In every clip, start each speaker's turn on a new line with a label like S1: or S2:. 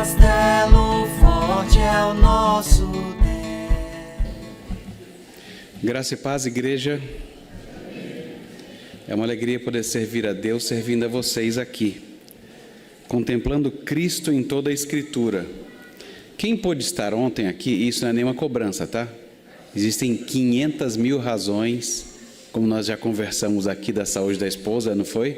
S1: castelo forte é o nosso Deus.
S2: Graça e paz, igreja. É uma alegria poder servir a Deus, servindo a vocês aqui, contemplando Cristo em toda a Escritura. Quem pôde estar ontem aqui, isso não é nenhuma cobrança, tá? Existem 500 mil razões, como nós já conversamos aqui da saúde da esposa, não foi?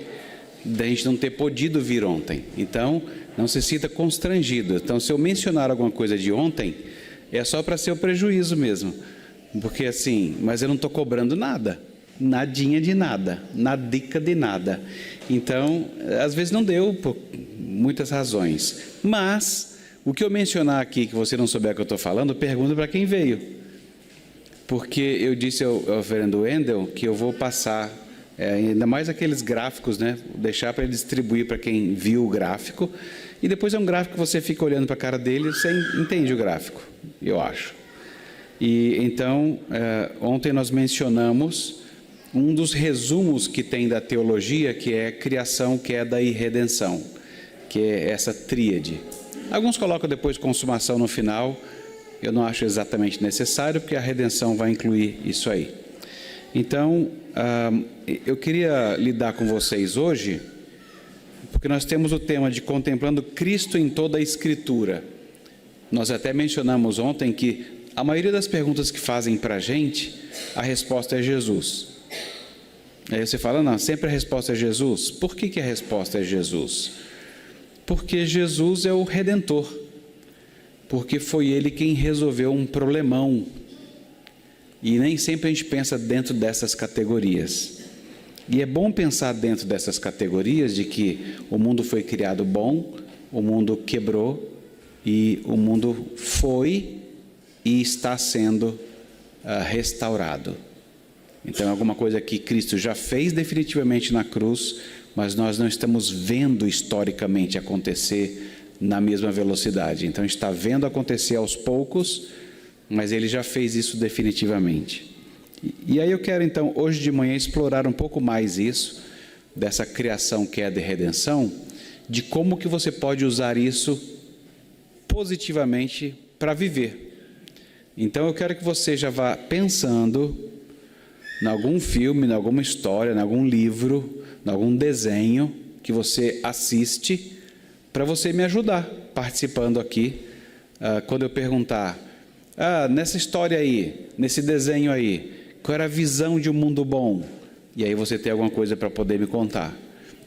S2: Da gente não ter podido vir ontem. Então, não se sinta constrangido. Então, se eu mencionar alguma coisa de ontem, é só para ser o prejuízo mesmo. Porque assim, mas eu não estou cobrando nada. Nadinha de nada, nadica de nada. Então, às vezes não deu por muitas razões. Mas, o que eu mencionar aqui, que você não souber o que eu estou falando, pergunta para quem veio. Porque eu disse ao reverendo Wendel que eu vou passar, ainda mais aqueles gráficos, né? Deixar para ele distribuir para quem viu o gráfico. E depois é um gráfico que você fica olhando para a cara dele e você entende o gráfico, eu acho. E então, ontem nós mencionamos um dos resumos que tem da teologia, que é criação, queda e redenção, que é essa tríade. Alguns colocam depois consumação no final, eu não acho exatamente necessário, porque a redenção vai incluir isso aí. Então, eu queria lidar com vocês hoje, porque nós temos o tema de contemplando Cristo em toda a Escritura. Nós até mencionamos ontem que a maioria das perguntas que fazem para a gente, a resposta é Jesus. Aí você fala, não, sempre a resposta é Jesus. Por que a resposta é Jesus? Porque Jesus é o Redentor. Porque foi Ele quem resolveu um problemão. E nem sempre a gente pensa dentro dessas categorias. E é bom pensar dentro dessas categorias de que o mundo foi criado bom, o mundo quebrou e o mundo foi e está sendo restaurado. Então é alguma coisa que Cristo já fez definitivamente na cruz, mas nós não estamos vendo historicamente acontecer na mesma velocidade. Então a gente está vendo acontecer aos poucos, mas Ele já fez isso definitivamente. E aí eu quero então hoje de manhã explorar um pouco mais isso, dessa criação, queda e redenção, de como que você pode usar isso positivamente para viver. Então eu quero que você já vá pensando em algum filme, em alguma história, em algum livro, em algum desenho que você assiste, para você me ajudar participando aqui. Quando eu perguntar, nessa história aí, nesse desenho aí, qual era a visão de um mundo bom? E aí você tem alguma coisa para poder me contar.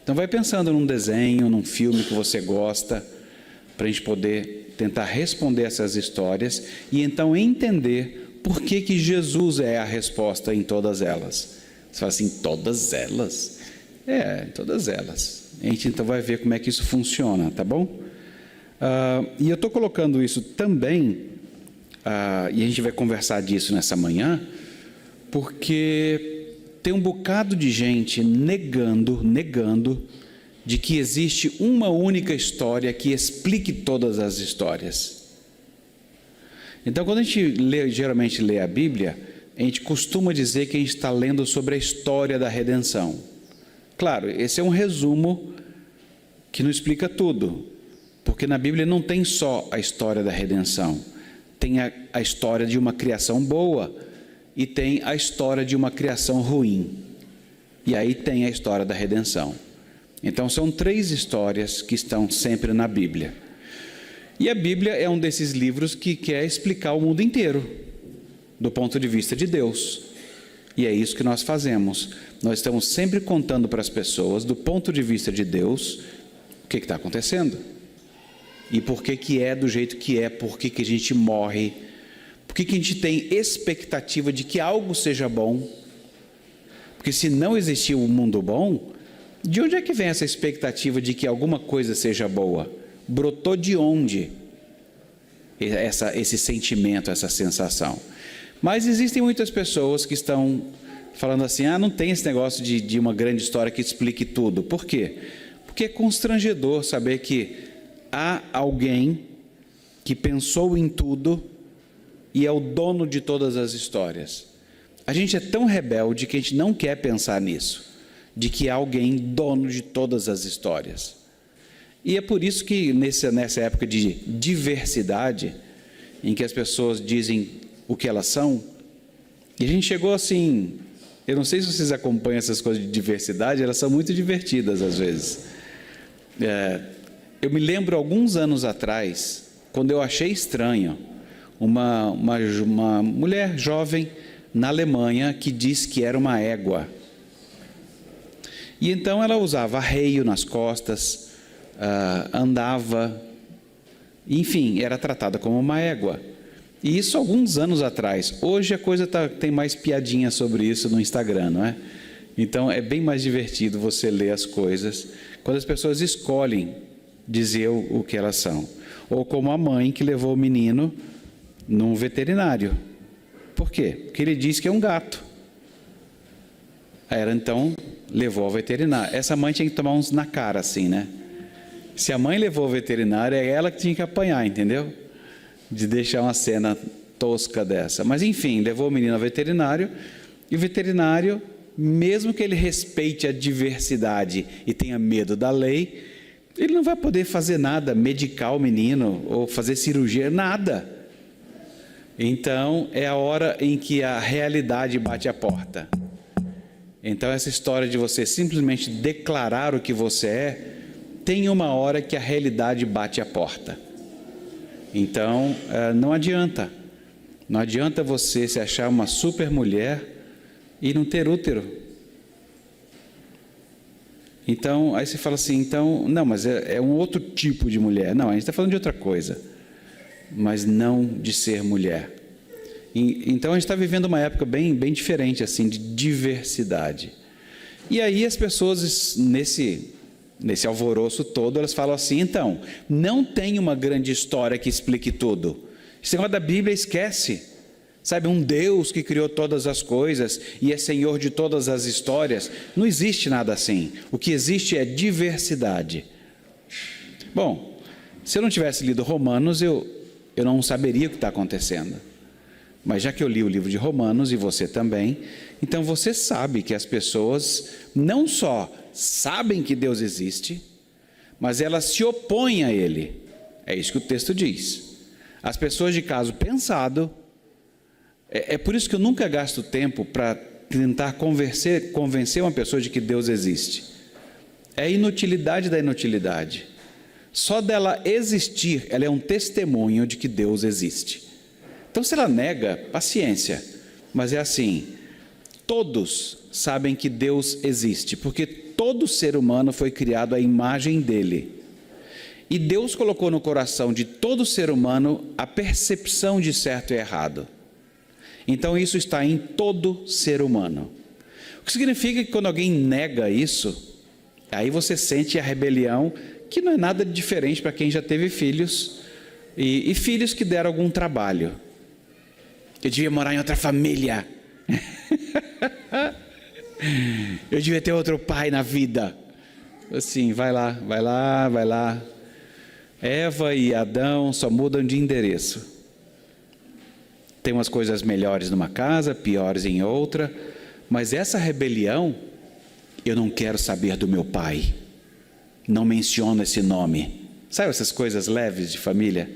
S2: Então vai pensando num desenho, num filme que você gosta, para a gente poder tentar responder essas histórias e então entender por que Jesus é a resposta em todas elas. Você fala assim, todas elas? Todas elas. A gente então vai ver como é que isso funciona, tá bom? E eu estou colocando isso também, e a gente vai conversar disso nessa manhã, porque tem um bocado de gente negando de que existe uma única história que explique todas as histórias. Então, quando a gente geralmente lê a Bíblia, a gente costuma dizer que a gente está lendo sobre a história da redenção. Claro, esse é um resumo que não explica tudo, porque na Bíblia não tem só a história da redenção, tem a história de uma criação boa e tem a história de uma criação ruim, e aí tem a história da redenção. Então são 3 histórias que estão sempre na Bíblia. E a Bíblia é um desses livros que quer explicar o mundo inteiro, do ponto de vista de Deus. E é isso que nós fazemos. Nós estamos sempre contando para as pessoas, do ponto de vista de Deus, o que está acontecendo. E por que é do jeito que é, por que a gente morre, por que a gente tem expectativa de que algo seja bom. Porque se não existir um mundo bom, de onde é que vem essa expectativa de que alguma coisa seja boa? Brotou de onde esse sentimento, essa sensação? Mas existem muitas pessoas que estão falando assim, não tem esse negócio de uma grande história que explique tudo. Por quê? Porque é constrangedor saber que há alguém que pensou em tudo e é o dono de todas as histórias. A gente é tão rebelde que a gente não quer pensar nisso, de que há alguém dono de todas as histórias. E é por isso que nessa época de diversidade, em que as pessoas dizem o que elas são, e a gente chegou assim, eu não sei se vocês acompanham essas coisas de diversidade, elas são muito divertidas às vezes. Eu me lembro alguns anos atrás, quando eu achei estranho, uma mulher jovem na Alemanha que disse que era uma égua. E então ela usava arreio nas costas, andava, enfim, era tratada como uma égua. E isso alguns anos atrás. Hoje a coisa tem mais piadinha sobre isso no Instagram, não é? Então é bem mais divertido você ler as coisas quando as pessoas escolhem dizer o que elas são. Ou como a mãe que levou o menino num veterinário. Por quê? Porque ele disse que é um gato. Ela então levou ao veterinário. Essa mãe tinha que tomar uns na cara assim, né? Se a mãe levou ao veterinário, é ela que tinha que apanhar, entendeu? De deixar uma cena tosca dessa. Mas enfim, levou o menino ao veterinário, e o veterinário, mesmo que ele respeite a diversidade e tenha medo da lei, ele não vai poder fazer nada, medicar o menino ou fazer cirurgia, nada. Então é a hora em que a realidade bate a porta. Então essa história de você simplesmente declarar o que você é, tem uma hora que a realidade bate a porta. Então não adianta você se achar uma super mulher e não ter útero. Então aí você fala assim, então não, mas é um outro tipo de mulher. Não, a gente está falando de outra coisa, mas não de ser mulher. Então a gente está vivendo uma época bem diferente assim, de diversidade. E aí as pessoas nesse alvoroço todo, elas falam assim, então, não tem uma grande história que explique tudo. Esse negócio da Bíblia, esquece. Sabe, um Deus que criou todas as coisas e é Senhor de todas as histórias. Não existe nada assim. O que existe é diversidade. Bom, se eu não tivesse lido Romanos, eu não saberia o que está acontecendo. Mas já que eu li o livro de Romanos, e você também, então você sabe que as pessoas não só sabem que Deus existe, mas elas se opõem a Ele. É isso que o texto diz. As pessoas de caso pensado, é por isso que eu nunca gasto tempo para tentar convencer uma pessoa de que Deus existe. É a inutilidade da inutilidade. Só dela existir, ela é um testemunho de que Deus existe. Então, se ela nega, paciência. Mas é assim, todos sabem que Deus existe, porque todo ser humano foi criado à imagem dele. E Deus colocou no coração de todo ser humano a percepção de certo e errado. Então, isso está em todo ser humano. O que significa que quando alguém nega isso, aí você sente a rebelião, que não é nada diferente para quem já teve filhos, e filhos que deram algum trabalho. Eu devia morar em outra família. Eu devia ter outro pai na vida. Assim, vai lá. Eva e Adão só mudam de endereço. Tem umas coisas melhores numa casa, piores em outra. Mas essa rebelião, eu não quero saber do meu pai. Não menciono esse nome. Sabe essas coisas leves de família?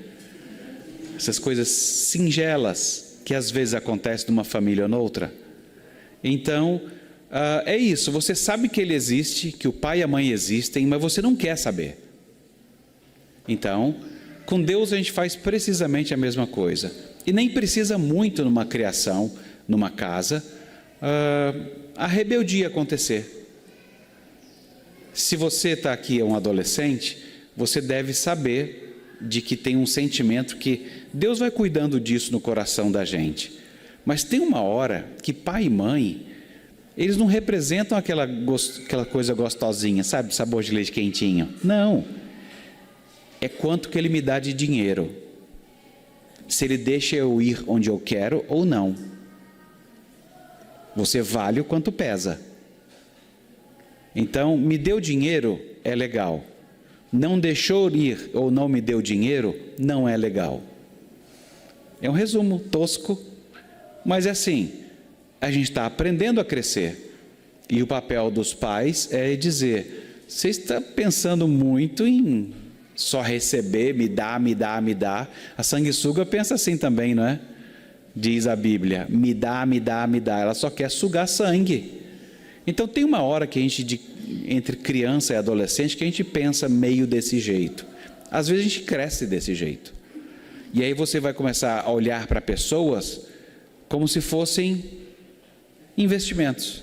S2: Essas coisas singelas que às vezes acontecem numa família ou noutra. Então, é isso. Você sabe que ele existe, que o pai e a mãe existem, mas você não quer saber. Então, com Deus a gente faz precisamente a mesma coisa. E nem precisa muito numa criação, numa casa, a rebeldia acontecer. Se você está aqui, é um adolescente, você deve saber de que tem um sentimento que Deus vai cuidando disso no coração da gente. Mas tem uma hora que pai e mãe, eles não representam aquela coisa gostosinha, sabe? Sabor de leite quentinho. Não. É quanto que ele me dá de dinheiro. Se ele deixa eu ir onde eu quero ou não. Você vale o quanto pesa. Então, me deu dinheiro, é legal. Não deixou ir ou não me deu dinheiro, não é legal. É um resumo tosco, mas é assim, a gente está aprendendo a crescer. E o papel dos pais é dizer, você está pensando muito em só receber, me dá, me dá, me dá. A sanguessuga pensa assim também, não é? Diz a Bíblia, me dá, me dá, me dá. Ela só quer sugar sangue. Então tem uma hora que a gente, entre criança e adolescente, que a gente pensa meio desse jeito. Às vezes a gente cresce desse jeito. E aí você vai começar a olhar para pessoas como se fossem investimentos.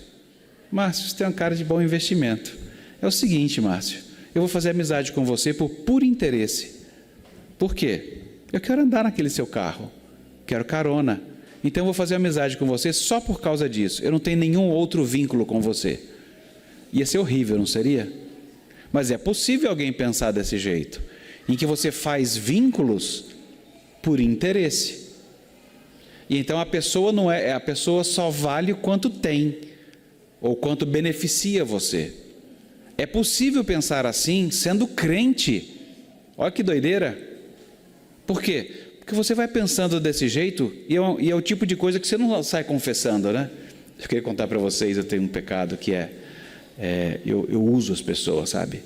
S2: Márcio, você tem uma cara de bom investimento. É o seguinte, Márcio, eu vou fazer amizade com você por puro interesse. Por quê? Eu quero andar naquele seu carro, quero carona. Então eu vou fazer amizade com você só por causa disso. Eu não tenho nenhum outro vínculo com você. Ia ser horrível, não seria? Mas é possível alguém pensar desse jeito, em que você faz vínculos por interesse. E então a pessoa não é, a pessoa só vale o quanto tem, ou quanto beneficia você. É possível pensar assim sendo crente. Olha que doideira. Por quê? Porque você vai pensando desse jeito e é o tipo de coisa que você não sai confessando, né? Eu queria contar para vocês, eu tenho um pecado que eu uso as pessoas, sabe?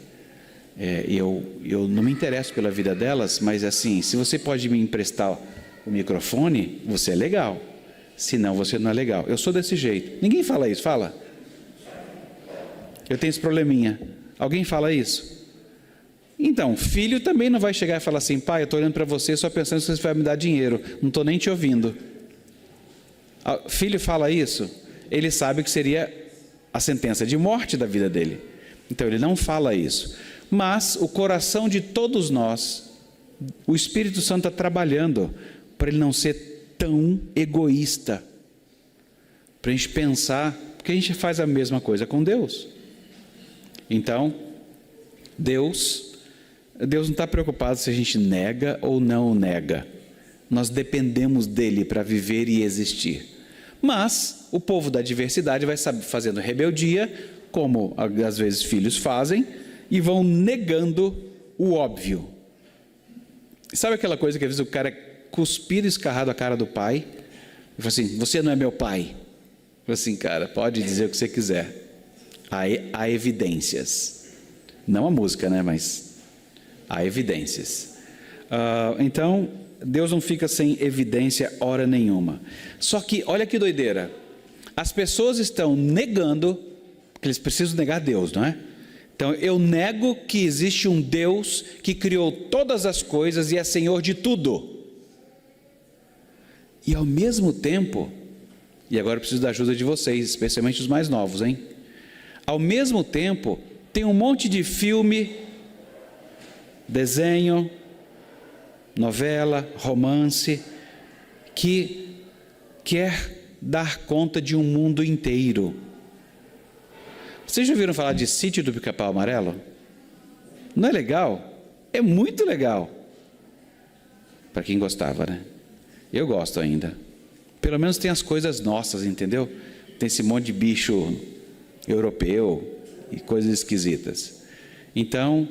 S2: Eu não me interesso pela vida delas, mas assim, se você pode me emprestar o microfone, você é legal. Se não, você não é legal. Eu sou desse jeito. Ninguém fala isso, fala? Eu tenho esse probleminha. Alguém fala isso? Então, filho também não vai chegar e falar assim, pai, eu estou olhando para você só pensando se você vai me dar dinheiro, não estou nem te ouvindo. Filho fala isso, ele sabe que seria a sentença de morte da vida dele. Então ele não fala isso. Mas o coração de todos nós, o Espírito Santo está trabalhando para ele não ser tão egoísta. Para a gente pensar, porque a gente faz a mesma coisa com Deus. Então, Deus não está preocupado se a gente nega ou não nega. Nós dependemos dele para viver e existir. Mas o povo da diversidade vai fazendo rebeldia, como às vezes filhos fazem, e vão negando o óbvio. Sabe aquela coisa que às vezes o cara é cuspido e escarrado a cara do pai? E fala assim, você não é meu pai. Fala assim, cara, pode dizer o que você quiser. Há evidências. Não a música, né? Mas há evidências. Então, Deus não fica sem evidência hora nenhuma. Só que, olha que doideira. As pessoas estão negando, porque eles precisam negar Deus, não é? Então, eu nego que existe um Deus que criou todas as coisas e é Senhor de tudo. E ao mesmo tempo, e agora eu preciso da ajuda de vocês, especialmente os mais novos, hein? Ao mesmo tempo, tem um monte de filme, desenho, novela, romance, que quer dar conta de um mundo inteiro. Vocês já ouviram falar de Sítio do Pica-Pau Amarelo? Não é legal? É muito legal. Para quem gostava, né? Eu gosto ainda. Pelo menos tem as coisas nossas, entendeu? Tem esse monte de bicho europeu e coisas esquisitas. Então,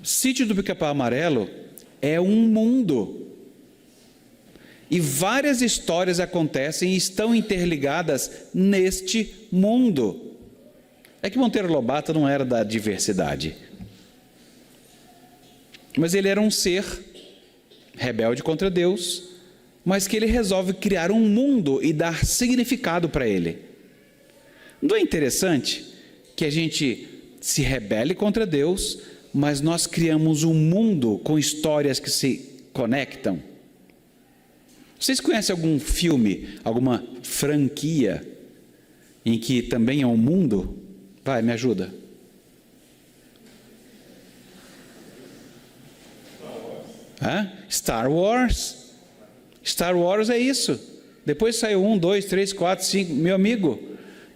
S2: Sítio do Pica-Pau Amarelo é um mundo. E várias histórias acontecem e estão interligadas neste mundo. É que Monteiro Lobato não era da diversidade. Mas ele era um ser rebelde contra Deus, mas que ele resolve criar um mundo e dar significado para ele. Não é interessante que a gente se rebele contra Deus, mas nós criamos um mundo com histórias que se conectam? Vocês conhecem algum filme, alguma franquia em que também é um mundo? Vai, me ajuda. Star Wars. Star Wars é isso. Depois saiu 1, 2, 3, 4, 5, meu amigo.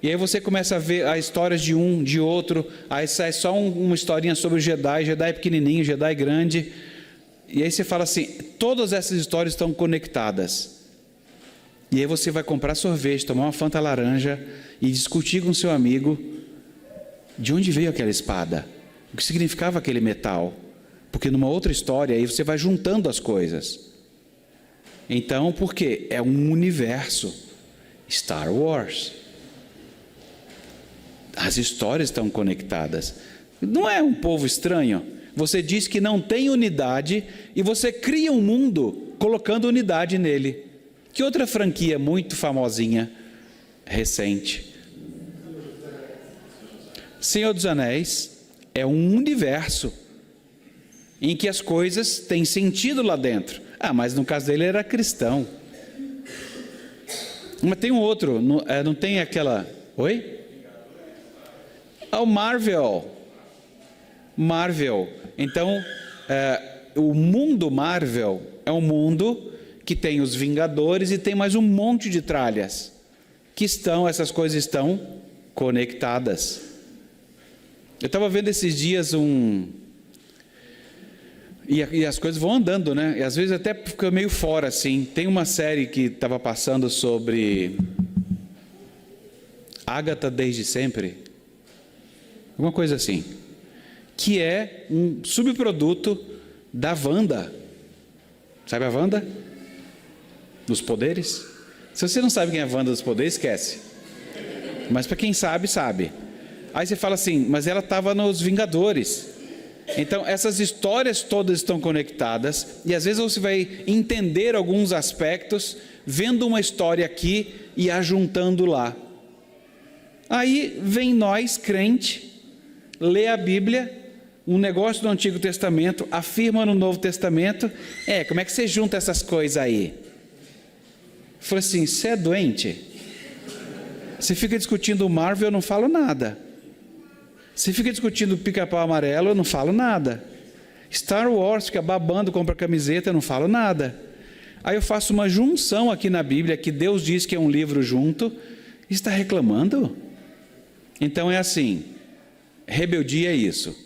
S2: E aí você começa a ver as histórias de um, de outro. Aí sai só uma historinha sobre o Jedi pequenininho, Jedi grande. E aí você fala assim, todas essas histórias estão conectadas. E aí você vai comprar sorvete, tomar uma Fanta laranja e discutir com seu amigo de onde veio aquela espada, o que significava aquele metal. Porque numa outra história aí você vai juntando as coisas. Então, por quê? É um universo. Star Wars. As histórias estão conectadas. Não é um povo estranho? Você diz que não tem unidade e você cria um mundo colocando unidade nele. Que outra franquia muito famosinha, recente? Senhor dos Anéis é um universo em que as coisas têm sentido lá dentro. Mas no caso dele era cristão. Mas tem um outro, não tem aquela... Oi? O Marvel. Então, o mundo Marvel é um mundo que tem os Vingadores e tem mais um monte de tralhas. Essas coisas estão conectadas. Eu estava vendo esses dias E as coisas vão andando, né? E às vezes até fica meio fora, assim. Tem uma série que estava passando sobre Agatha desde sempre. Alguma coisa assim. Que é um subproduto da Wanda. Sabe a Wanda? Dos poderes? Se você não sabe quem é a Wanda dos poderes, esquece. Mas para quem sabe, sabe. Aí você fala assim, mas ela estava nos Vingadores. Então, essas histórias todas estão conectadas, e às vezes você vai entender alguns aspectos, vendo uma história aqui e ajuntando lá. Aí vem nós, crente, lê a Bíblia, um negócio do Antigo Testamento, afirma no Novo Testamento, como é que você junta essas coisas aí? Eu falei assim, você é doente? Você fica discutindo o Marvel, eu não falo nada. Você fica discutindo Pica-Pau Amarelo, eu não falo nada. Star Wars, fica babando, compra camiseta, eu não falo nada. Aí eu faço uma junção aqui na Bíblia, que Deus diz que é um livro junto, e está reclamando? Então é assim, rebeldia é isso.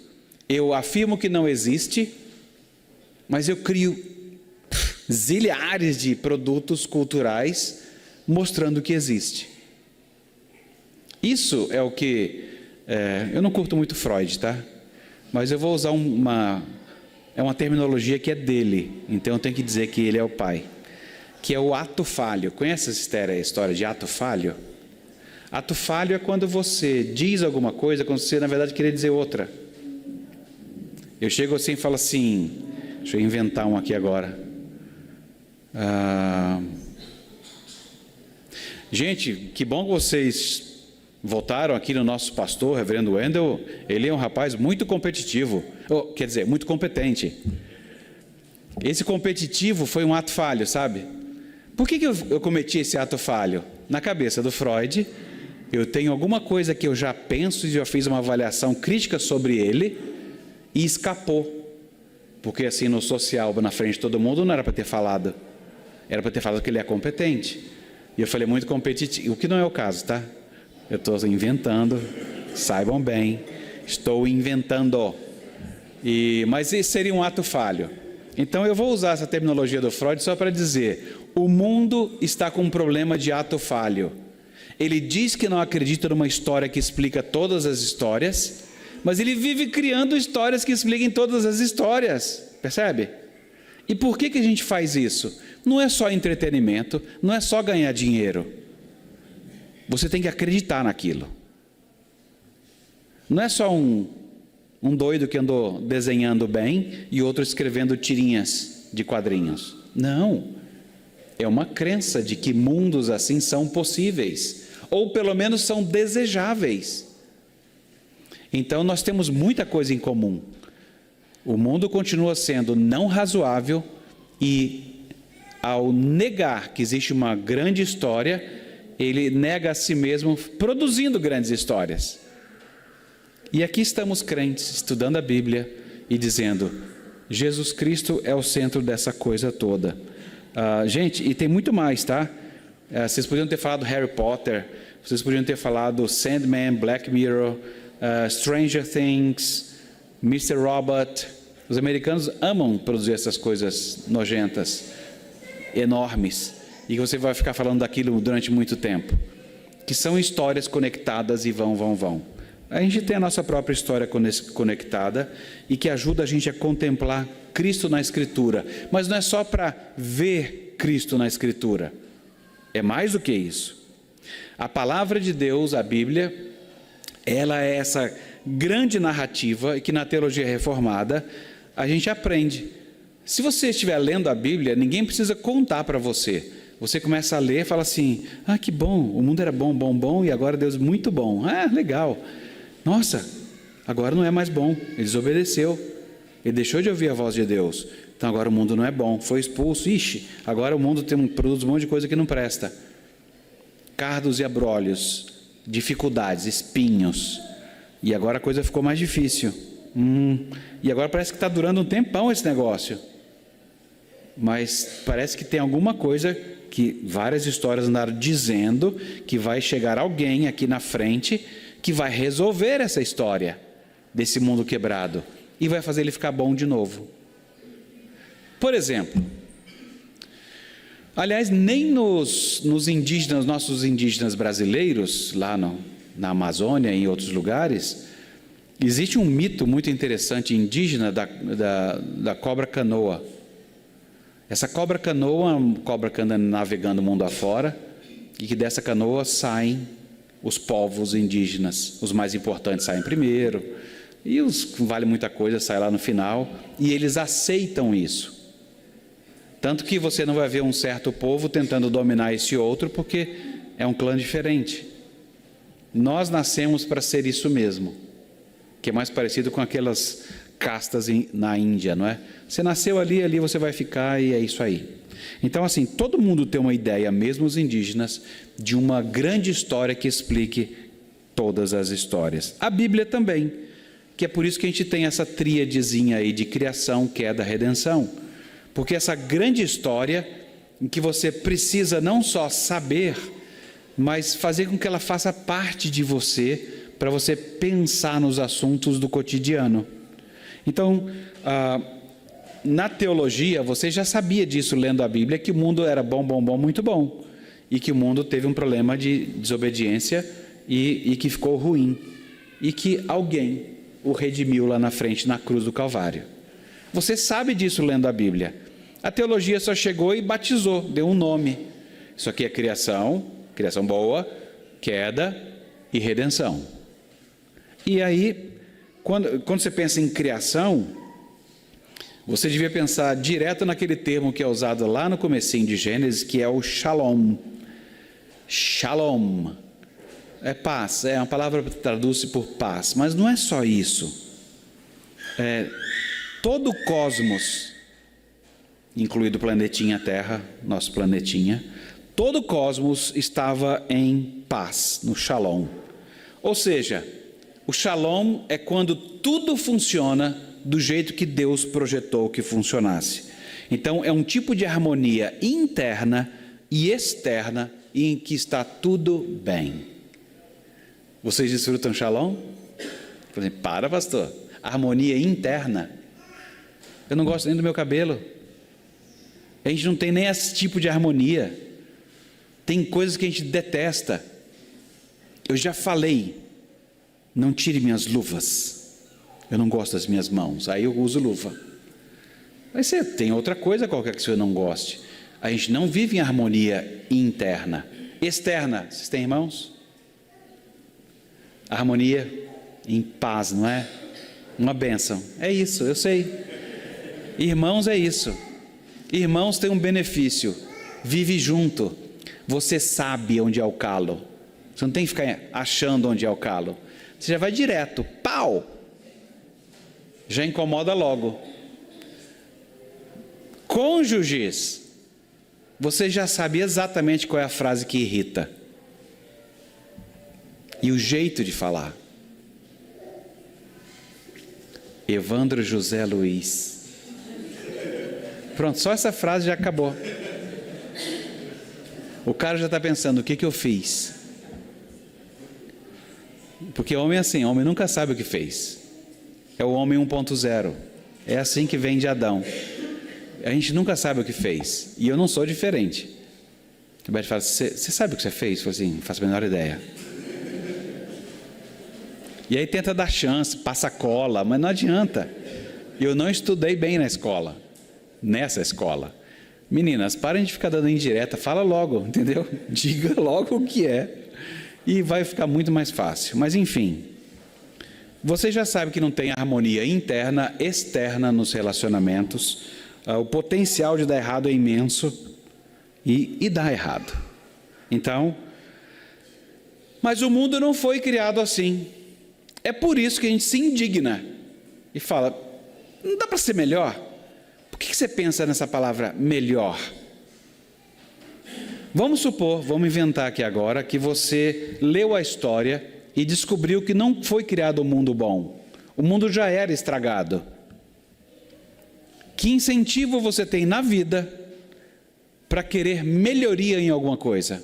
S2: Eu afirmo que não existe, mas eu crio zilhares de produtos culturais mostrando que existe. Isso é o que... eu não curto muito Freud, tá? Mas eu vou usar uma terminologia que é dele, então eu tenho que dizer que ele é o pai, que é o ato falho. Conhece a história de ato falho? Ato falho é quando você diz alguma coisa, quando você na verdade queria dizer outra. Eu chego assim e falo assim, deixa eu inventar um aqui agora. Gente, que bom que vocês votaram aqui no nosso pastor, reverendo Wendel. Ele é um rapaz muito competitivo, quer dizer, muito competente. Esse competitivo foi um ato falho, sabe? Por que eu cometi esse ato falho? Na cabeça do Freud, eu tenho alguma coisa que eu já penso e já fiz uma avaliação crítica sobre ele e escapou. Porque assim, no social, na frente de todo mundo, não era para ter falado. Era para ter falado que ele é competente. E eu falei muito competitivo, o que não é o caso, tá? Eu estou inventando, saibam bem, estou inventando. Mas esse seria um ato falho. Então eu vou usar essa terminologia do Freud só para dizer, o mundo está com um problema de ato falho. Ele diz que não acredita numa história que explica todas as histórias, mas ele vive criando histórias que expliquem todas as histórias, percebe? E por que a gente faz isso? Não é só entretenimento, não é só ganhar dinheiro. Você tem que acreditar naquilo. Não é só um doido que andou desenhando bem e outro escrevendo tirinhas de quadrinhos. Não. É uma crença de que mundos assim são possíveis, ou pelo menos são desejáveis. Então nós temos muita coisa em comum. O mundo continua sendo não razoável e, ao negar que existe uma grande história, ele nega a si mesmo produzindo grandes histórias. E aqui estamos crentes, estudando a Bíblia e dizendo, Jesus Cristo é o centro dessa coisa toda. Gente, e tem muito mais, tá? Vocês podiam ter falado Harry Potter, vocês podiam ter falado Sandman, Black Mirror, Stranger Things, Mr. Robot. Os americanos amam produzir essas coisas nojentas, enormes, e você vai ficar falando daquilo durante muito tempo, que são histórias conectadas e vão. A gente tem a nossa própria história conectada e que ajuda a gente a contemplar Cristo na Escritura, mas não é só para ver Cristo na Escritura, é mais do que isso. A palavra de Deus, a Bíblia, ela é essa grande narrativa e que na teologia reformada a gente aprende. Se você estiver lendo a Bíblia, ninguém precisa contar para você. Você começa a ler e fala assim: ah, que bom, o mundo era bom, bom, bom, e agora Deus é muito bom. Ah, legal. Nossa, agora não é mais bom, ele desobedeceu, ele deixou de ouvir a voz de Deus. Então agora o mundo não é bom, foi expulso. Ixi, agora o mundo produz um monte de coisa que não presta. Cardos e abrolhos, dificuldades, espinhos. E agora a coisa ficou mais difícil. E agora parece que está durando um tempão esse negócio. Mas parece que tem alguma coisa que várias histórias andaram dizendo que vai chegar alguém aqui na frente que vai resolver essa história desse mundo quebrado e vai fazer ele ficar bom de novo. Por exemplo, aliás, nem nos indígenas, nossos indígenas brasileiros, lá na Amazônia e em outros lugares, existe um mito muito interessante indígena da cobra canoa. Essa cobra canoa é uma cobra que anda navegando o mundo afora, e que dessa canoa saem os povos indígenas. Os mais importantes saem primeiro, e os que vale muita coisa saem lá no final, e eles aceitam isso. Tanto que você não vai ver um certo povo tentando dominar esse outro, porque é um clã diferente. Nós nascemos para ser isso mesmo, que é mais parecido com aquelas castas na Índia, não é? Você nasceu ali, ali você vai ficar e é isso aí. Então, assim, todo mundo tem uma ideia, mesmo os indígenas, de uma grande história que explique todas as histórias. A Bíblia também, que é por isso que a gente tem essa tríadezinha aí de criação, queda, redenção. Porque essa grande história em que você precisa não só saber, mas fazer com que ela faça parte de você, para você pensar nos assuntos do cotidiano. Então, na teologia, você já sabia disso lendo a Bíblia, que o mundo era bom, bom, bom, muito bom. E que o mundo teve um problema de desobediência e que ficou ruim. E que alguém o redimiu lá na frente, na cruz do Calvário. Você sabe disso lendo a Bíblia. A teologia só chegou e batizou, deu um nome. Isso aqui é criação, criação boa, queda e redenção. E aí, quando você pensa em criação, você devia pensar direto naquele termo que é usado lá no comecinho de Gênesis, que é o shalom. Shalom. É paz, é uma palavra que traduz-se por paz, mas não é só isso. Todo o cosmos, incluído o planetinha Terra, nosso planetinha, todo o cosmos estava em paz, no shalom. Ou seja, o shalom é quando tudo funciona do jeito que Deus projetou que funcionasse. Então, é um tipo de harmonia interna e externa em que está tudo bem. Vocês desfrutam shalom? Por exemplo, para, pastor. Harmonia interna. Eu não gosto nem do meu cabelo. A gente não tem nem esse tipo de harmonia. Tem coisas que a gente detesta. Eu já falei. Não tire minhas luvas. Eu não gosto das minhas mãos. Aí eu uso luva. Aí você tem outra coisa qualquer que você não goste. A gente não vive em harmonia interna. Externa. Vocês têm irmãos? Harmonia em paz, não é? Uma bênção. É isso, eu sei. Irmãos é isso. Irmãos têm um benefício. Vive junto. Você sabe onde é o calo. Você não tem que ficar achando onde é o calo. Você já vai direto, pau! Já incomoda logo. Cônjuges, você já sabe exatamente qual é a frase que irrita. E o jeito de falar. Evandro José Luiz. Pronto, só essa frase já acabou. O cara já está pensando, o que eu fiz? Porque homem é assim, homem nunca sabe o que fez. É o homem 1.0. É assim que vem de Adão. A gente nunca sabe o que fez. E eu não sou diferente. O Beto fala, você sabe o que você fez? Eu falo assim, não faço a menor ideia. E aí tenta dar chance, passa cola, mas não adianta. Eu não estudei bem na escola. Nessa escola. Meninas, parem de ficar dando indireta, fala logo, entendeu? Diga logo o que é. E vai ficar muito mais fácil. Mas enfim, Você já sabe que não tem harmonia interna, externa nos relacionamentos. O potencial de dar errado é imenso e dá errado. Então, mas o mundo não foi criado assim. É por isso que a gente se indigna e fala, não dá para ser melhor? Por que você pensa nessa palavra melhor? Vamos supor, vamos inventar aqui agora, que você leu a história e descobriu que não foi criado um mundo bom. O mundo já era estragado. Que incentivo você tem na vida para querer melhoria em alguma coisa?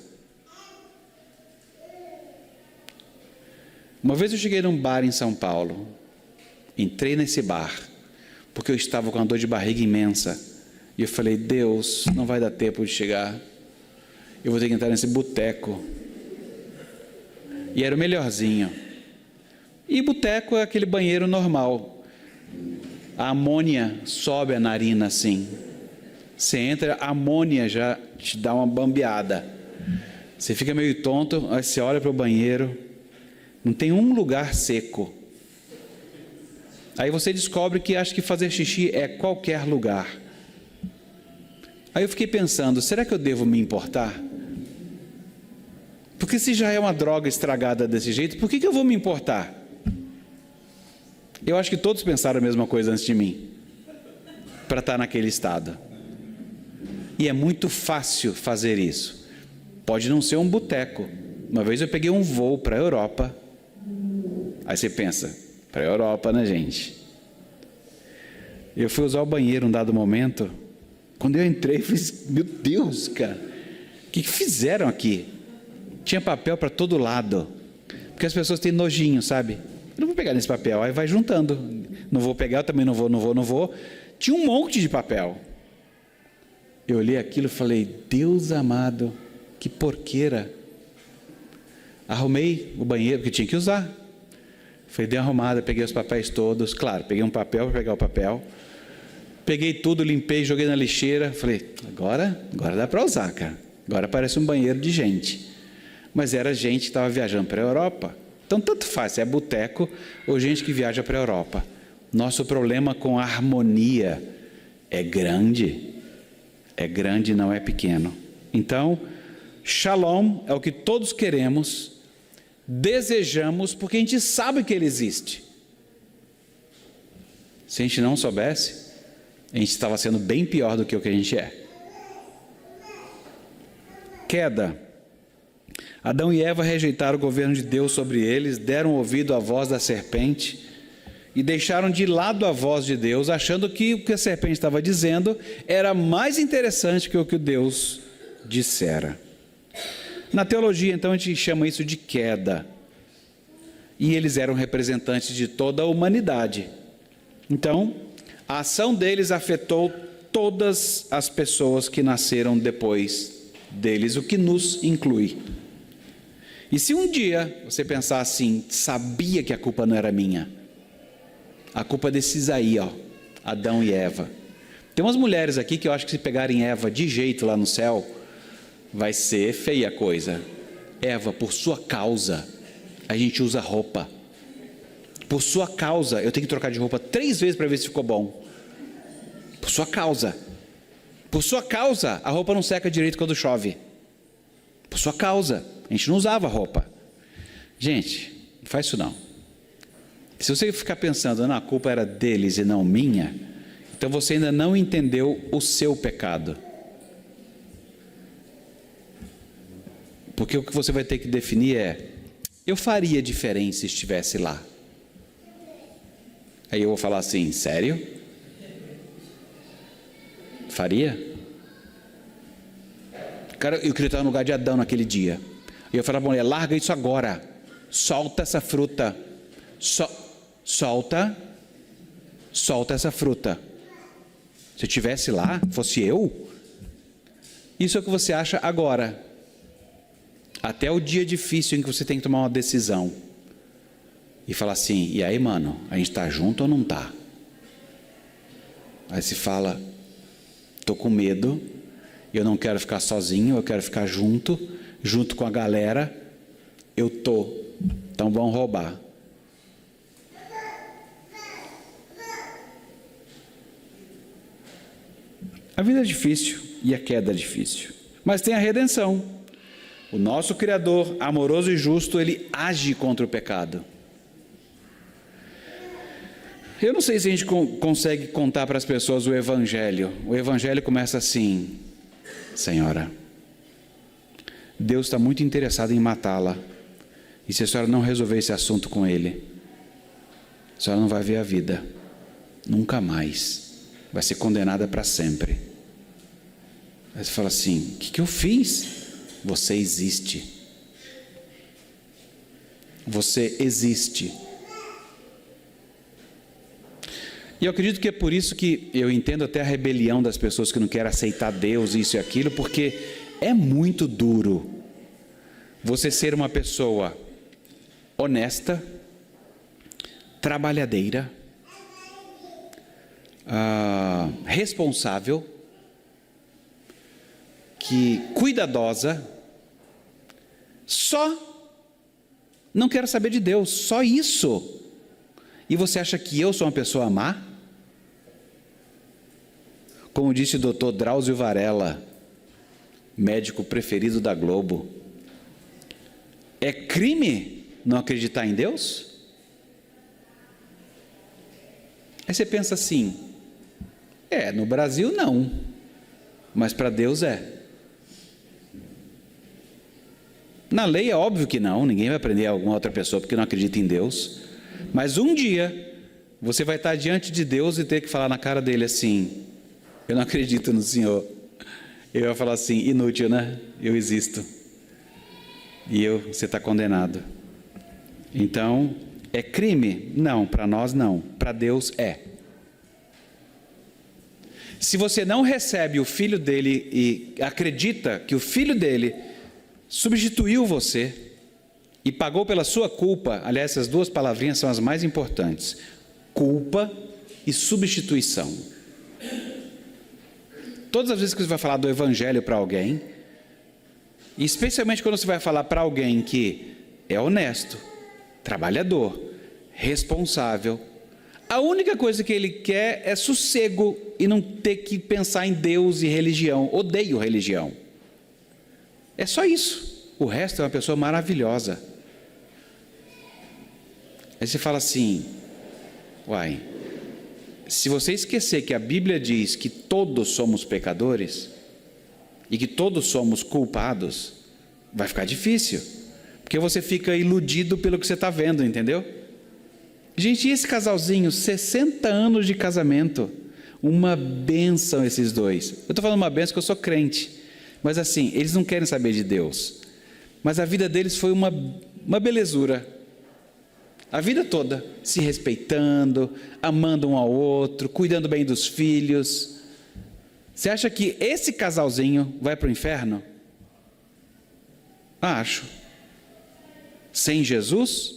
S2: Uma vez eu cheguei num bar em São Paulo, entrei nesse bar, porque eu estava com uma dor de barriga imensa, e eu falei, Deus, não vai dar tempo de chegar, eu vou ter que entrar nesse boteco. E era o melhorzinho. E boteco é aquele banheiro normal. A amônia sobe a narina assim. Você entra, a amônia já te dá uma bambeada. Você fica meio tonto, aí você olha para o banheiro, não tem um lugar seco. Aí você descobre que acha que fazer xixi é qualquer lugar. Aí eu fiquei pensando, será que eu devo me importar? Porque se já é uma droga estragada desse jeito, por que eu vou me importar? Eu acho que todos pensaram a mesma coisa antes de mim, para estar naquele estado. E é muito fácil fazer isso. Pode não ser um boteco. Uma vez eu peguei um voo para a Europa. Aí você pensa, para a Europa, né, gente? Eu fui usar o banheiro um dado momento. Quando eu entrei, eu falei, meu Deus, cara, o que fizeram aqui? Tinha papel para todo lado, porque as pessoas têm nojinho, sabe? Eu não vou pegar nesse papel, aí vai juntando. Não vou pegar, eu também não vou. Tinha um monte de papel. Eu olhei aquilo e falei, Deus amado, que porqueira. Arrumei o banheiro, porque tinha que usar. Falei, dei uma arrumada, peguei os papéis todos. Claro, peguei um papel para pegar o papel. Peguei tudo, limpei, joguei na lixeira. Falei, agora dá para usar, cara. Agora parece um banheiro de gente. Mas era gente que estava viajando para a Europa. Então, tanto faz se é boteco ou gente que viaja para a Europa. Nosso problema com a harmonia é grande. É grande, não é pequeno. Então, Shalom é o que todos queremos, desejamos, porque a gente sabe que ele existe. Se a gente não soubesse, a gente estava sendo bem pior do que o que a gente é. Queda. Adão e Eva rejeitaram o governo de Deus sobre eles, deram ouvido à voz da serpente e deixaram de lado a voz de Deus, achando que o que a serpente estava dizendo era mais interessante que o que Deus dissera. Na teologia, então, a gente chama isso de queda. E eles eram representantes de toda a humanidade. Então, a ação deles afetou todas as pessoas que nasceram depois deles, o que nos inclui. E se um dia você pensar assim, sabia que a culpa não era minha, a culpa é desses aí, ó, Adão e Eva. Tem umas mulheres aqui que eu acho que se pegarem Eva de jeito lá no céu, vai ser feia a coisa. Eva, por sua causa, a gente usa roupa. Por sua causa, eu tenho que trocar de roupa 3 vezes para ver se ficou bom. Por sua causa. Por sua causa, a roupa não seca direito quando chove. Por sua causa. A gente não usava roupa. Gente, não faz isso não. Se você ficar pensando, não, a culpa era deles e não minha, então você ainda não entendeu o seu pecado. Porque o que você vai ter que definir é, eu faria diferente se estivesse lá. Aí eu vou falar assim, sério? Faria? Cara, eu queria estar no lugar de Adão naquele dia. E eu falava para a mulher, larga isso agora. Solta essa fruta. Solta essa fruta. Se eu estivesse lá, fosse eu. Isso é o que você acha agora. Até o dia difícil em que você tem que tomar uma decisão. E falar assim, e aí, mano, a gente está junto ou não está? Aí se fala, estou com medo, eu não quero ficar sozinho, eu quero ficar junto com a galera, eu tô, então vão roubar. A vida é difícil e a queda é difícil, mas tem a redenção. O nosso Criador, amoroso e justo, Ele age contra o pecado. Eu não sei se a gente consegue contar para as pessoas o Evangelho. O Evangelho começa assim: Senhora, Deus está muito interessado em matá-la, e se a senhora não resolver esse assunto com Ele, a senhora não vai ver a vida, nunca mais, vai ser condenada para sempre. Aí você fala assim: o que eu fiz? Você existe. Você existe. E eu acredito que é por isso que eu entendo até a rebelião das pessoas que não querem aceitar Deus, isso e aquilo, porque é muito duro você ser uma pessoa honesta, trabalhadeira, responsável, cuidadosa, só não quero saber de Deus, só isso. E você acha que eu sou uma pessoa má? Como disse o Dr. Drauzio Varela, médico preferido da Globo, é crime não acreditar em Deus? Aí você pensa assim: no Brasil não, mas para Deus é. Na lei é óbvio que não, ninguém vai prender alguma outra pessoa porque não acredita em Deus. Mas um dia, você vai estar diante de Deus e ter que falar na cara dele assim: eu não acredito no Senhor. Ele vai falar assim: inútil, né? Eu existo. E você está condenado. Então, é crime? Não, para nós não. Para Deus é. Se você não recebe o Filho dele e acredita que o Filho dele substituiu você e pagou pela sua culpa, aliás, essas duas palavrinhas são as mais importantes: culpa e substituição. Todas as vezes que você vai falar do Evangelho para alguém, e especialmente quando você vai falar para alguém que é honesto, trabalhador, responsável, a única coisa que ele quer é sossego e não ter que pensar em Deus e religião. Odeio religião. É só isso. O resto é uma pessoa maravilhosa. Aí você fala assim: uai, se você esquecer que a Bíblia diz que todos somos pecadores e que todos somos culpados, vai ficar difícil, porque você fica iludido pelo que você está vendo, entendeu? Gente, e esse casalzinho, 60 anos de casamento, uma bênção esses dois. Eu estou falando uma bênção porque eu sou crente, mas assim, eles não querem saber de Deus, mas a vida deles foi uma belezura. A vida toda, se respeitando, amando um ao outro, cuidando bem dos filhos. Você acha que esse casalzinho vai para o inferno? Acho. Sem Jesus?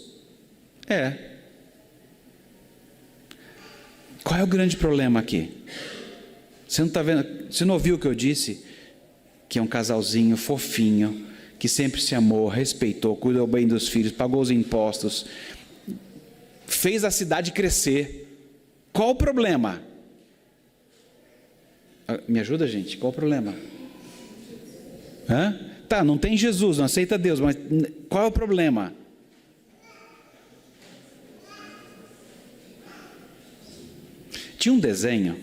S2: Qual é o grande problema aqui? Você não está vendo? Você não ouviu o que eu disse? Que é um casalzinho fofinho, que sempre se amou, respeitou, cuidou bem dos filhos, pagou os impostos, fez a cidade crescer. Qual o problema? Me ajuda, gente? Qual o problema? Tá, não tem Jesus, não aceita Deus, mas qual é o problema? Tinha um desenho,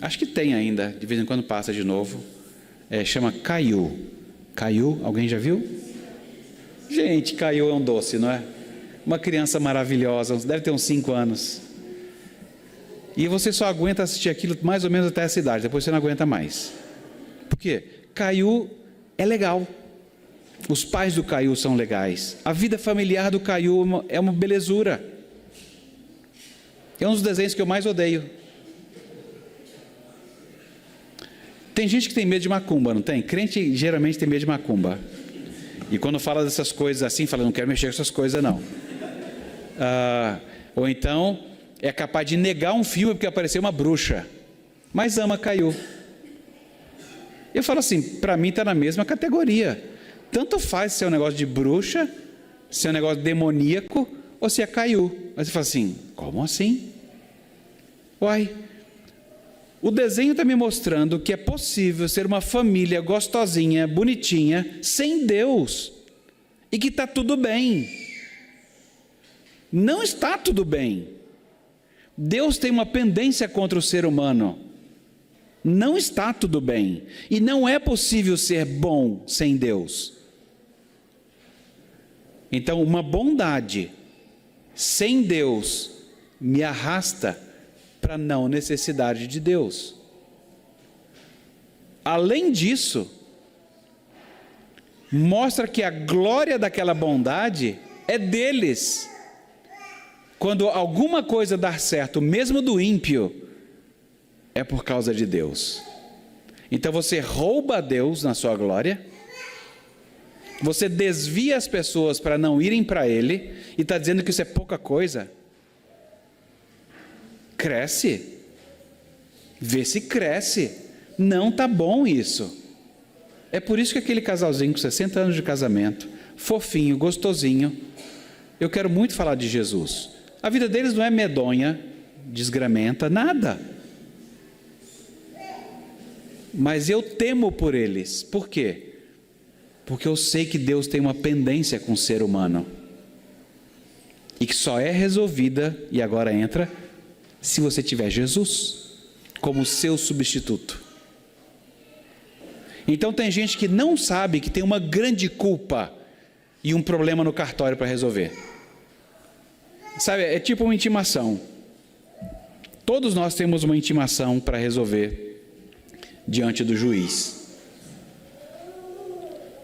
S2: acho que tem ainda, de vez em quando passa de novo, chama Caiu. Caiu, alguém já viu? Gente, Caiu é um doce, não é? Uma criança maravilhosa, deve ter uns 5 anos. E você só aguenta assistir aquilo mais ou menos até essa idade, depois você não aguenta mais. Por quê? Caiu é legal. Os pais do Caiu são legais. A vida familiar do Caiu é uma belezura. É um dos desenhos que eu mais odeio. Tem gente que tem medo de macumba, não tem? Crente geralmente tem medo de macumba. E quando fala dessas coisas assim, fala: não quero mexer com essas coisas não. Ou então é capaz de negar um filme porque apareceu uma bruxa, mas ama Caiu. Eu falo assim, para mim está na mesma categoria. Tanto faz se é um negócio de bruxa, se é um negócio demoníaco, ou se é Caiu. Aí você fala assim: como assim? Uai, O desenho está me mostrando que é possível ser uma família gostosinha, bonitinha, sem Deus, e que está tudo bem. Não está tudo bem. Deus tem uma pendência contra o ser humano. Não está tudo bem. E não é possível ser bom sem Deus. Então, uma bondade sem Deus me arrasta para a não necessidade de Deus. Além disso, mostra que a glória daquela bondade é deles. Quando alguma coisa dá certo, mesmo do ímpio, é por causa de Deus. Então você rouba a Deus na sua glória, você desvia as pessoas para não irem para Ele, e está dizendo que isso é pouca coisa. Cresce, vê se cresce. Não está bom isso. É por isso que aquele casalzinho com 60 anos de casamento, fofinho, gostosinho, eu quero muito falar de Jesus. A vida deles não é medonha, desgramenta, nada. Mas eu temo por eles. Por quê? Porque eu sei que Deus tem uma pendência com o ser humano. E que só é resolvida, e agora entra, se você tiver Jesus como seu substituto. Então tem gente que não sabe que tem uma grande culpa e um problema no cartório para resolver. Sabe, é tipo uma intimação. Todos nós temos uma intimação para resolver diante do juiz.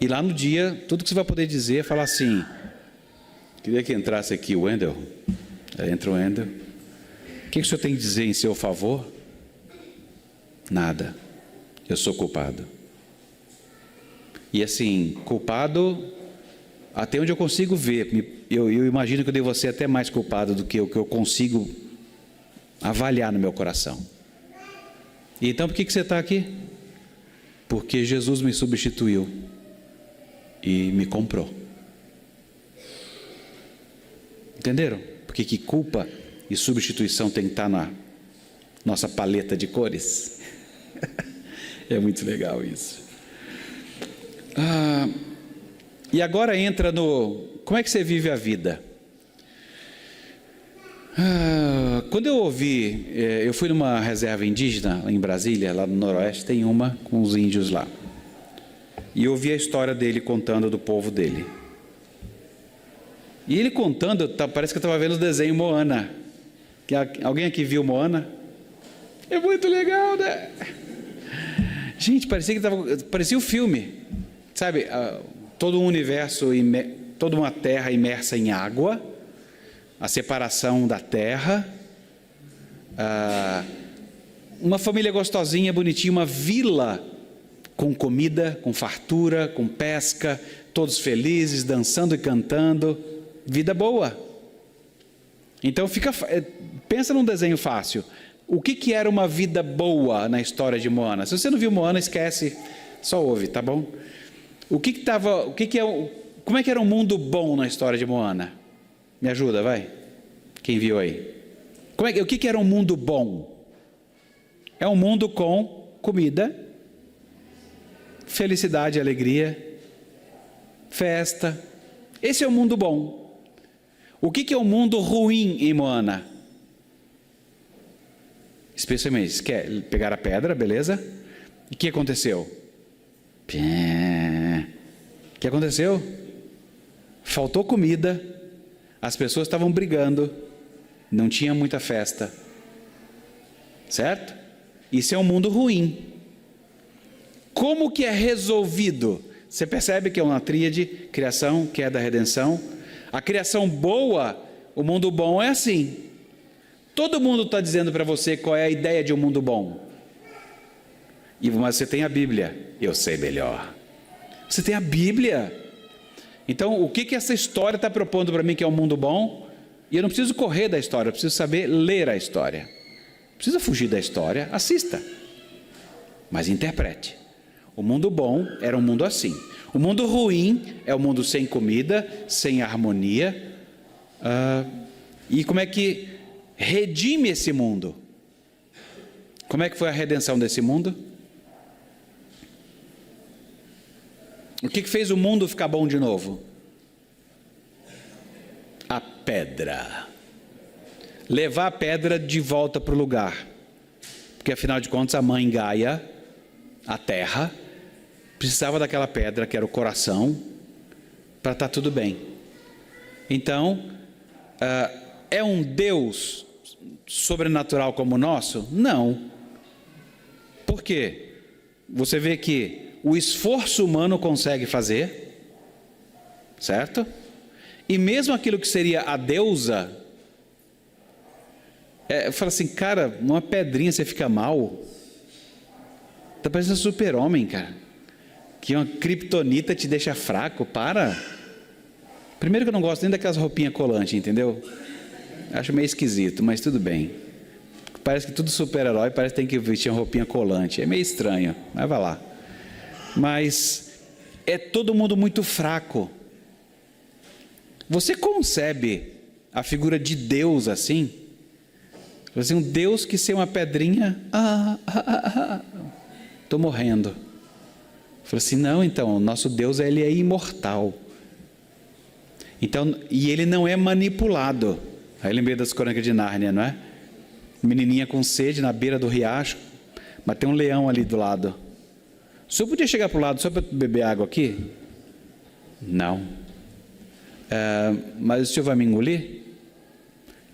S2: E lá no dia, tudo que você vai poder dizer é falar assim: queria que entrasse aqui o Wendel. Aí entra o Wendel. O que o senhor tem que dizer em seu favor? Nada. Eu sou culpado. E assim, culpado até onde eu consigo ver. Eu imagino que eu devo ser até mais culpado do que o que eu consigo avaliar no meu coração. E então por que você está aqui? Porque Jesus me substituiu e me comprou. Entenderam? Porque que culpa e substituição tem que estar na nossa paleta de cores? É muito legal isso. E agora entra no... Como é que você vive a vida? Quando eu ouvi... eu fui numa reserva indígena em Brasília, lá no Noroeste, tem uma com os índios lá. E eu ouvi a história dele contando do povo dele. E ele contando, parece que eu estava vendo o desenho Moana. Alguém aqui viu Moana? É muito legal, né? Gente, parecia o filme. Sabe, todo um universo, toda uma terra imersa em água, a separação da terra, uma família gostosinha, bonitinha, uma vila com comida, com fartura, com pesca, todos felizes, dançando e cantando, vida boa. Então pensa num desenho fácil. O que era uma vida boa na história de Moana? Se você não viu Moana, esquece, só ouve, tá bom? Como é que era um mundo bom na história de Moana? Me ajuda, vai. Quem viu aí? O que era um mundo bom? É um mundo com comida, felicidade, alegria, festa. Esse é o mundo bom. O que é um mundo ruim em Moana? Especialmente, quer pegar a pedra, beleza? E o que aconteceu? O que aconteceu? Faltou comida, as pessoas estavam brigando, não tinha muita festa, certo? Isso é um mundo ruim. Como que é resolvido? Você percebe que é uma tríade: criação, queda, redenção. A criação boa, o mundo bom é assim. Todo mundo está dizendo para você qual é a ideia de um mundo bom. Mas você tem a Bíblia. Eu sei melhor. Você tem a Bíblia. Então, o que essa história está propondo para mim que é um mundo bom? E eu não preciso correr da história, eu preciso saber ler a história. Não precisa fugir da história, assista. Mas interprete. O mundo bom era um mundo assim. O mundo ruim é um mundo sem comida, sem harmonia. E como é que redime esse mundo? Como é que foi a redenção desse mundo? O que fez o mundo ficar bom de novo? A pedra. Levar a pedra de volta para o lugar. Porque afinal de contas a mãe Gaia, a terra, precisava daquela pedra que era o coração para estar tudo bem. Então, é um Deus sobrenatural como o nosso? Não. Por quê? Você vê que o esforço humano consegue fazer, certo? E mesmo aquilo que seria a deusa, eu falo assim, cara, uma pedrinha você fica mal? Tá parecendo um super-homem, cara. Que uma criptonita te deixa fraco, para. Primeiro que eu não gosto nem daquelas roupinhas colantes, entendeu? Acho meio esquisito, mas tudo bem. Parece que tudo super-herói parece que tem que vestir uma roupinha colante. É meio estranho, mas vai lá. Mas é todo mundo muito fraco. Você concebe a figura de Deus assim? Assim, um Deus que ser uma pedrinha, estou morrendo. Falei assim, não, então, o nosso Deus ele é imortal. Então, e ele não é manipulado. Aí lembrei das Crônicas de Nárnia, não é? Menininha com sede na beira do riacho, mas tem um leão ali do lado. O senhor podia chegar para o lado só para beber água aqui? Não. Mas o senhor vai me engolir?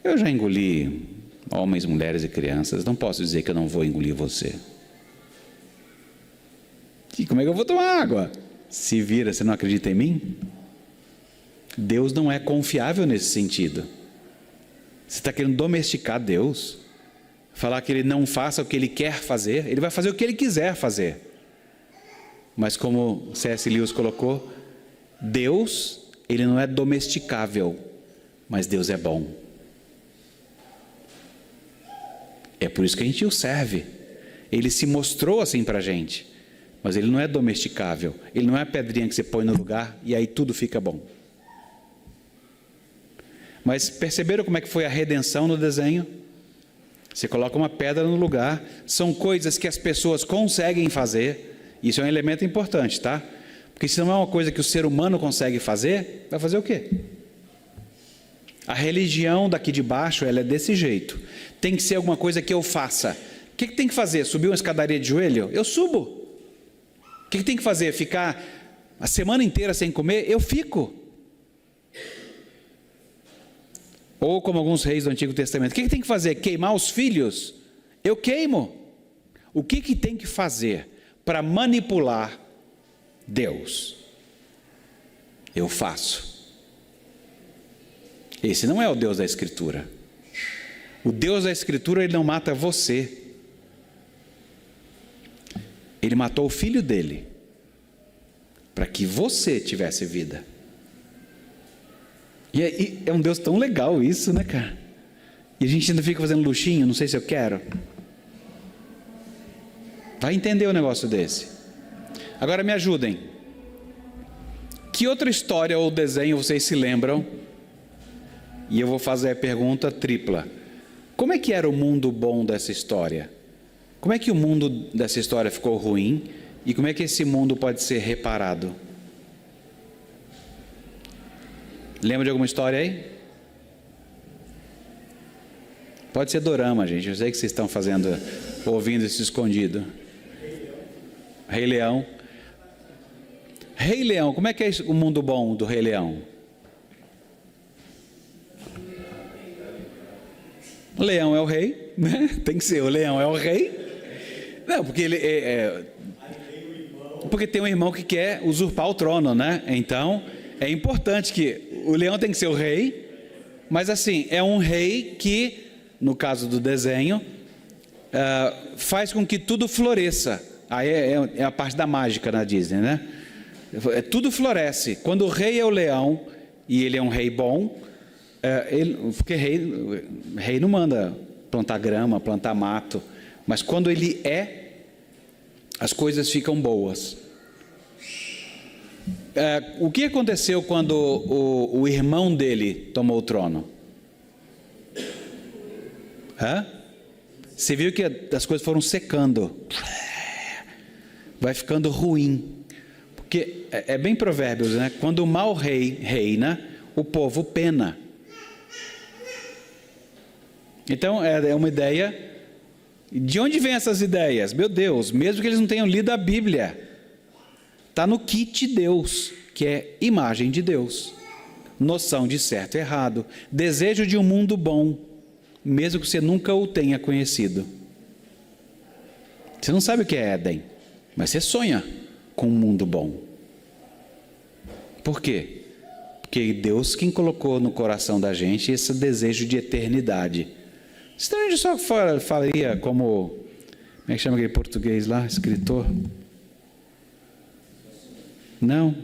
S2: Eu já engoli homens, mulheres e crianças. Não posso dizer que eu não vou engolir você. E como é que eu vou tomar água? Se vira, você não acredita em mim? Deus não é confiável nesse sentido. Você está querendo domesticar Deus? Falar que Ele não faça o que Ele quer fazer? Ele vai fazer o que Ele quiser fazer. Mas como C.S. Lewis colocou, Deus, Ele não é domesticável, mas Deus é bom. É por isso que a gente o serve. Ele se mostrou assim para a gente. Mas Ele não é domesticável. Ele não é a pedrinha que você põe no lugar e aí tudo fica bom. Mas perceberam como é que foi a redenção no desenho? Você coloca uma pedra no lugar. São coisas que as pessoas conseguem fazer. Isso é um elemento importante, tá? Porque se não é uma coisa que o ser humano consegue fazer, vai fazer o quê? A religião daqui de baixo, ela é desse jeito. Tem que ser alguma coisa que eu faça. O que tem que fazer? Subir uma escadaria de joelho? Eu subo. O que tem que fazer? Ficar a semana inteira sem comer? Eu fico. Ou como alguns reis do Antigo Testamento, o que tem que fazer? Queimar os filhos? Eu queimo. O que tem que fazer para manipular Deus? Eu faço. Esse não é o Deus da Escritura. O Deus da Escritura, Ele não mata você. Ele matou o filho dele para que você tivesse vida. E é um Deus tão legal isso, né, cara? E a gente ainda fica fazendo luxinho, não sei se eu quero. Vai entender um negócio desse. Agora me ajudem. Que outra história ou desenho vocês se lembram? E eu vou fazer a pergunta tripla. Como é que era o mundo bom dessa história? Como é que o mundo dessa história ficou ruim? E como é que esse mundo pode ser reparado? Lembra de alguma história aí? Pode ser dorama, gente. Eu sei que vocês estão ouvindo isso escondido. Rei Leão. Rei Leão, como é que é o mundo bom do Rei Leão? O leão é o rei, né? Tem que ser, o leão é o rei. Não, porque ele porque tem um irmão que quer usurpar o trono, né? Então, é importante que o leão tem que ser o rei, mas assim, é um rei que, no caso do desenho, faz com que tudo floresça. Aí é a parte da mágica na Disney, né? Tudo floresce. Quando o rei é o leão, e ele é um rei bom, porque rei não manda plantar grama, plantar mato, mas quando ele as coisas ficam boas. O que aconteceu quando o irmão dele tomou o trono? Você viu que as coisas foram secando. Vai ficando ruim. Porque é bem Provérbios, né? Quando o mau rei reina, o povo pena. Então, é uma ideia. De onde vêm essas ideias? Meu Deus, mesmo que eles não tenham lido a Bíblia, está no kit Deus, que é imagem de Deus, noção de certo e errado, desejo de um mundo bom, mesmo que você nunca o tenha conhecido. Você não sabe o que é Éden, mas você sonha com um mundo bom. Por quê? Porque Deus quem colocou no coração da gente esse desejo de eternidade. Senão a gente só falaria como é que chama aquele português lá, escritor? Não,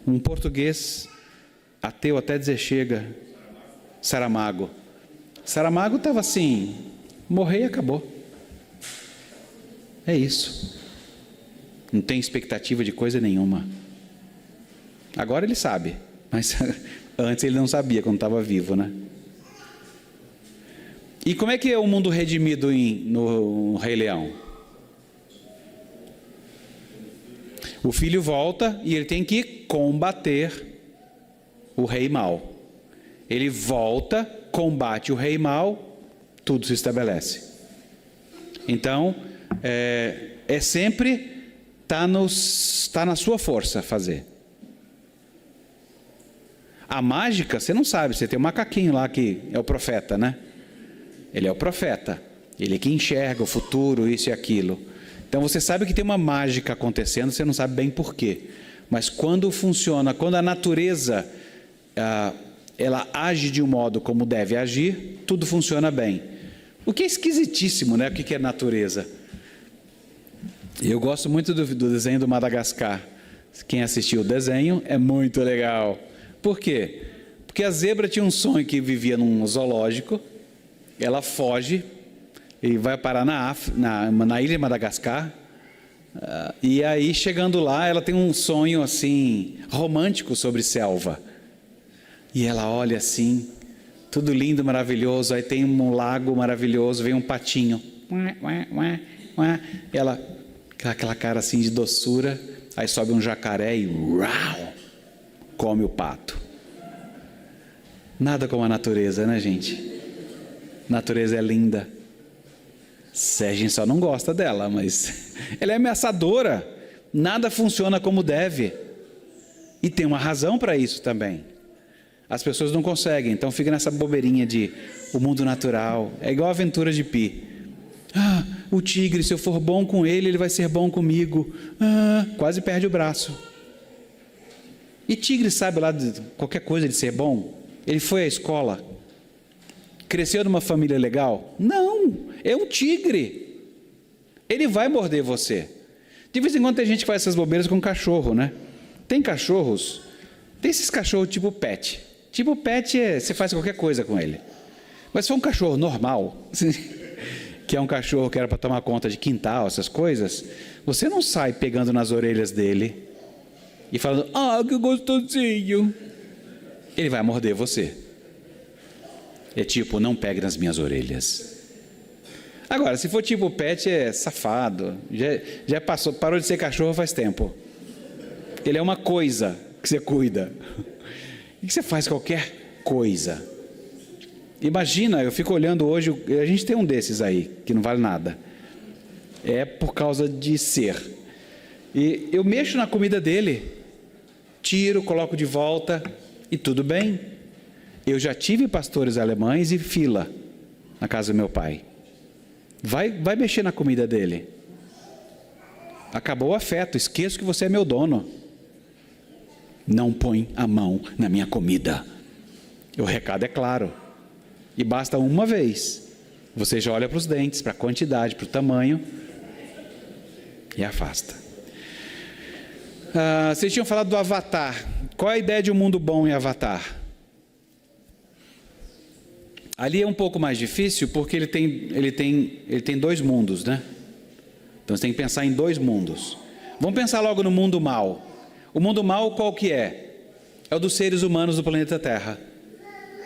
S2: um português ateu até dizer chega, Saramago. Saramago estava assim, morrer e acabou. É isso. Não tem expectativa de coisa nenhuma. Agora ele sabe, mas antes ele não sabia quando estava vivo, né? E como é que é o mundo redimido no Rei Leão? O filho volta e ele tem que combater o rei mau. Ele volta, combate o rei mau, tudo se estabelece. Então, sempre tá na sua força fazer. A mágica, você não sabe, você tem um macaquinho lá que é o profeta, né? Ele é o profeta, ele que enxerga o futuro, isso e aquilo. Então você sabe que tem uma mágica acontecendo, você não sabe bem por quê. Mas quando funciona, quando a natureza ela age de um modo como deve agir, tudo funciona bem. O que é esquisitíssimo, né? O que é natureza? Eu gosto muito do desenho do Madagascar. Quem assistiu o desenho é muito legal. Por quê? Porque a zebra tinha um sonho que vivia num zoológico, ela foge e vai parar na ilha de Madagascar, e aí chegando lá ela tem um sonho assim romântico sobre selva, e ela olha assim, tudo lindo, maravilhoso, aí tem um lago maravilhoso, vem um patinho, ela com aquela cara assim de doçura, aí sobe um jacaré e uau, come o pato. Nada como a natureza, né, gente? Natureza é linda. A gente só não gosta dela, mas ela é ameaçadora. Nada funciona como deve. E tem uma razão para isso também. As pessoas não conseguem, então fica nessa bobeirinha de o mundo natural. É igual a aventura de Pi. O tigre, se eu for bom com ele, ele vai ser bom comigo. Quase perde o braço. E tigre sabe lá de qualquer coisa de ser bom? Ele foi à escola. Cresceu numa família legal? Não, é um tigre. Ele vai morder você. De vez em quando tem gente que faz essas bobeiras com cachorro, né? Tem cachorros, tem esses cachorros tipo pet. Tipo pet, você faz qualquer coisa com ele. Mas se for um cachorro normal, que é um cachorro que era para tomar conta de quintal, essas coisas, você não sai pegando nas orelhas dele e falando, que gostosinho. Ele vai morder você. É tipo, não pegue nas minhas orelhas. Agora, se for tipo pet, é safado. Já parou de ser cachorro faz tempo. Ele é uma coisa que você cuida. E que você faz qualquer coisa. Imagina, eu fico olhando hoje, a gente tem um desses aí, que não vale nada. É por causa de ser. E eu mexo na comida dele, tiro, coloco de volta, e tudo bem. Eu já tive pastores alemães e fila na casa do meu pai. Vai mexer na comida dele. Acabou o afeto, esqueço que você é meu dono. Não põe a mão na minha comida. O recado é claro. E basta uma vez. Você já olha para os dentes, para a quantidade, para o tamanho e afasta. Vocês tinham falado do Avatar. Qual é a ideia de um mundo bom em Avatar? Ali é um pouco mais difícil porque ele tem dois mundos, né? Então você tem que pensar em dois mundos. Vamos pensar logo no mundo mau. O mundo mau qual que é? É o dos seres humanos do planeta Terra.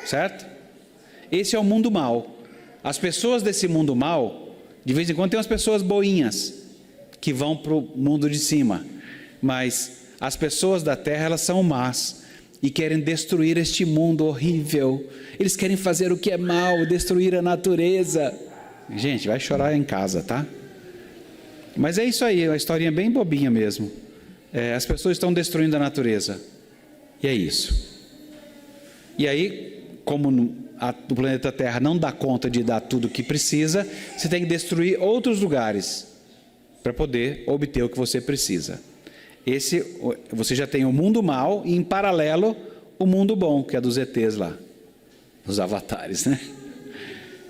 S2: Certo? Esse é o mundo mau. As pessoas desse mundo mau De vez em quando tem umas pessoas boinhas que vão para o mundo de cima, mas as pessoas da terra, elas são más e querem destruir este mundo horrível. Eles querem fazer o que é mal, destruir a natureza. Gente, vai chorar em casa, tá? Mas é isso aí, é uma historinha bem bobinha mesmo. As pessoas estão destruindo a natureza. E é isso. E aí, como o planeta Terra não dá conta de dar tudo o que precisa, você tem que destruir outros lugares para poder obter o que você precisa. Você já tem o mundo mal e, em paralelo, o mundo bom, que é dos ETs lá, os avatares, né?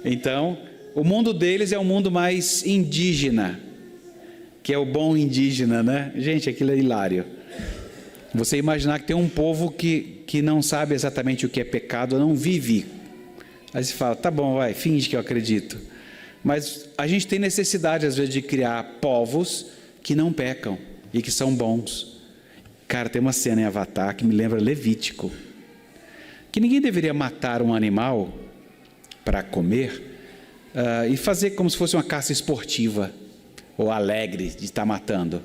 S2: Então, o mundo deles é um mundo mais indígena, que é o bom indígena, né? Gente, aquilo é hilário. Você imaginar que tem um povo que não sabe exatamente o que é pecado, não vive. Aí você fala, tá bom, vai, finge que eu acredito. Mas a gente tem necessidade, às vezes, de criar povos que não pecam e que são bons. Cara, tem uma cena em Avatar que me lembra Levítico, que ninguém deveria matar um animal para comer e fazer como se fosse uma caça esportiva ou alegre de estar matando.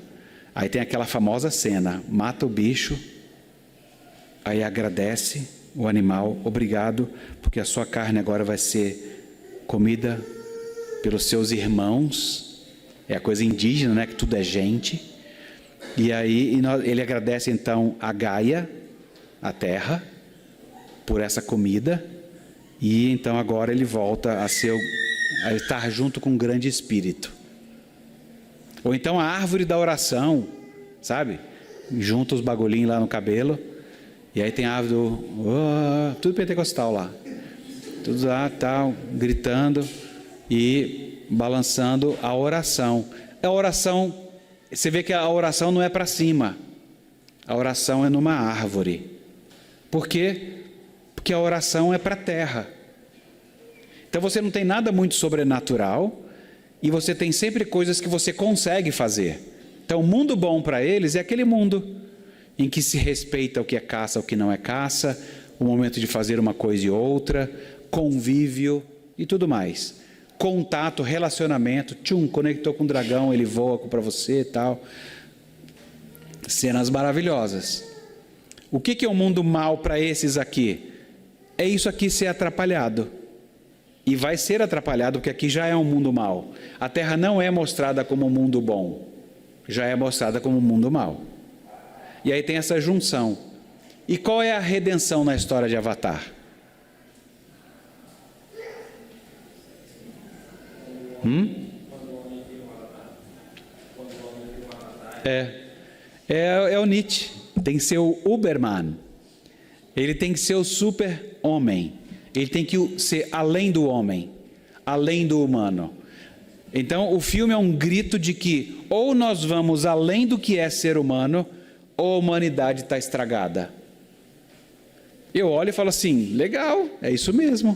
S2: Aí tem aquela famosa cena, mata o bicho, aí agradece o animal, obrigado, porque a sua carne agora vai ser comida pelos seus irmãos. É a coisa indígena, né, que tudo é gente. E aí ele agradece então a Gaia, a terra, por essa comida, e então agora ele volta a estar junto com um grande espírito. Ou então a árvore da oração, sabe? Junta os bagulhinhos lá no cabelo, e aí tem a árvore tudo pentecostal lá. Tudo lá, tal, gritando e balançando a oração. A oração, você vê que a oração não é para cima. A oração é numa árvore. Por quê? Porque a oração é para a terra. Então você não tem nada muito sobrenatural, e você tem sempre coisas que você consegue fazer. Então, o mundo bom para eles é aquele mundo em que se respeita o que é caça, o que não é caça, o momento de fazer uma coisa e outra, convívio e tudo mais. Contato, relacionamento, conectou com o dragão, ele voa para você e tal. Cenas maravilhosas. O que é um mundo mal para esses aqui? É isso aqui ser atrapalhado. E vai ser atrapalhado, porque aqui já é um mundo mau. A Terra não é mostrada como um mundo bom, já é mostrada como um mundo mau. E aí tem essa junção. E qual é a redenção na história de Avatar? É o Nietzsche. Tem que ser o Uberman. Ele tem que ser o super-homem. Ele tem que ser além do homem, além do humano. Então, o filme é um grito de que ou nós vamos além do que é ser humano, ou a humanidade está estragada. Eu olho e falo assim, legal, é isso mesmo.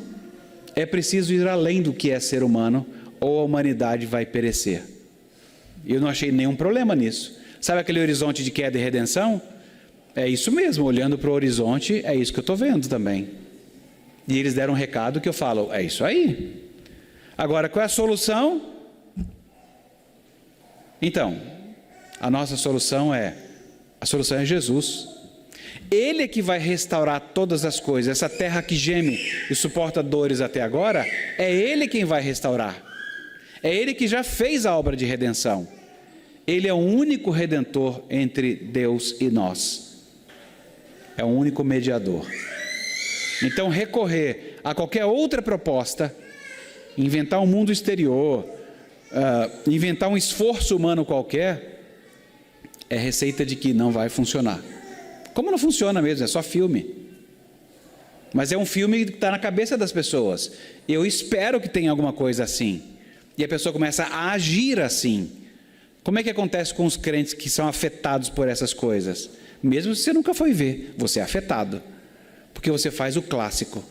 S2: É preciso ir além do que é ser humano, ou a humanidade vai perecer. Eu não achei nenhum problema nisso. Sabe aquele horizonte de queda e redenção? É isso mesmo, olhando para o horizonte, é isso que eu estou vendo também. E eles deram um recado que eu falo, é isso aí. Agora, qual é a solução? Então, a nossa solução é Jesus. Ele é que vai restaurar todas as coisas. Essa terra que geme e suporta dores até agora, é Ele quem vai restaurar. É Ele que já fez a obra de redenção. Ele é o único redentor entre Deus e nós. É o único mediador. Então, recorrer a qualquer outra proposta, inventar um mundo exterior, inventar um esforço humano qualquer, é receita de que não vai funcionar. Como não funciona mesmo, é só filme. Mas é um filme que está na cabeça das pessoas. Eu espero que tenha alguma coisa assim. E a pessoa começa a agir assim. Como é que acontece com os crentes que são afetados por essas coisas? Mesmo se você nunca foi ver, você é afetado. Porque você faz o clássico.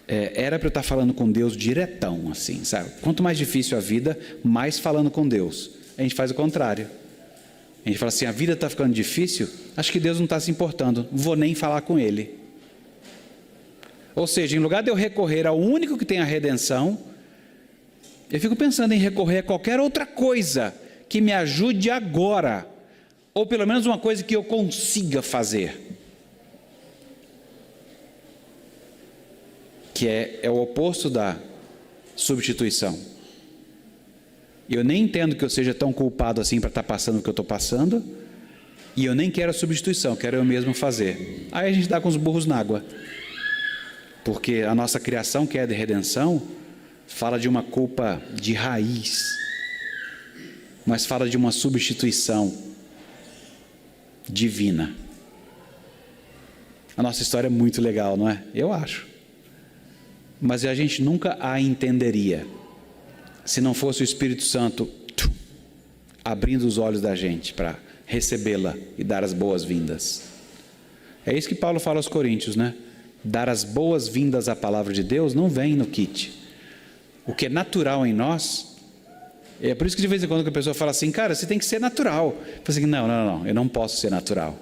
S2: Era para eu estar falando com Deus diretão, assim, sabe? Quanto mais difícil a vida, mais falando com Deus. A gente faz o contrário. A gente fala assim, a vida está ficando difícil, acho que Deus não está se importando, não vou nem falar com Ele. Ou seja, em lugar de eu recorrer ao único que tem a redenção, eu fico pensando em recorrer a qualquer outra coisa que me ajude agora, ou pelo menos uma coisa que eu consiga fazer, que é o oposto da substituição. Eu nem entendo que eu seja tão culpado assim para estar passando o que eu estou passando, e eu nem quero a substituição, quero eu mesmo fazer. Aí a gente dá com os burros na água, porque a nossa criação, que é de redenção, fala de uma culpa de raiz, mas fala de uma substituição divina. A nossa história é muito legal, não é? Eu acho. Mas a gente nunca a entenderia se não fosse o Espírito Santo abrindo os olhos da gente para recebê-la e dar as boas-vindas. É isso que Paulo fala aos Coríntios, né? Dar as boas-vindas à palavra de Deus não vem no kit. O que é natural em nós, é por isso que de vez em quando a pessoa fala assim, cara, você tem que ser natural. Eu falo assim, não, eu não posso ser natural.